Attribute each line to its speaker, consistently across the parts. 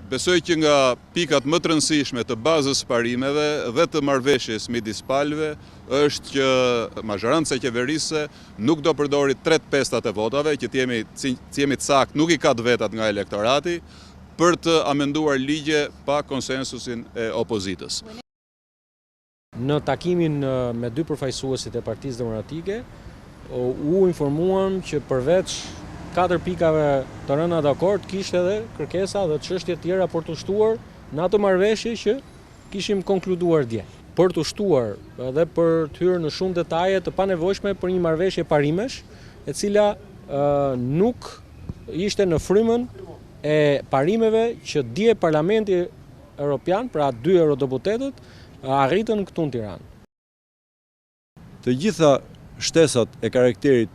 Speaker 1: Besoj që nga pikat më të rëndësishme të bazës parimeve dhe të marrëveshjes midis palëve është që mazhoranca qeverisë nuk do përdori 3/5 e votave, që jemi të sakt, nuk i ka të vetat nga elektorati, për të amenduar ligje pa konsensusin e opozitës.
Speaker 2: Në takimin me dy përfaqësuesit e Partisë Demokratike, u informuam që përveç 4 pikave të rëna dakord, kishte edhe kërkesa dhe çështje tjera për të shtuar në atë marrëveshje që kishim konkluduar dje. Për të shtuar edhe për të hyrë në shumë detaje të panevojshme për një marrëveshje parimesh, e cila nuk ishte në frymën e parimeve që dje Parlamenti Evropian, pra 2 eurodeputetët, arritën këtu në Tiranë.
Speaker 3: Të gjitha shtesat e karakterit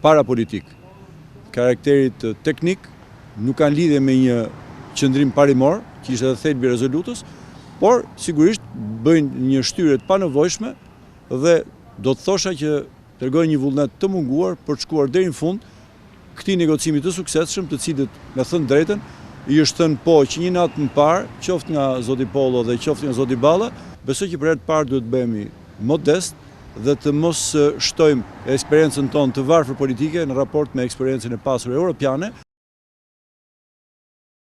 Speaker 3: parapolitik, karakterit teknik, nuk kanë lidhje me një qëndrim parimor, që ishte edhe thelbi i rezolutës, por sigurisht bëjnë një shtyrje të panevojshme dhe do të thosha që tregojnë një vullnet të munguar për të shkuar deri në fund këtij negociimi të suksesshëm, të cilit, me thënë drejtën, i është thënë po që një natë më parë, qoftë nga zoti Pollo dhe qoftë nga zoti Balla, besoj që për herë të parë duhet të bëhemi modest dhe të mos shtojmë eksperiencën tonë të varfër politike në raport me eksperiencën e pasur europiane.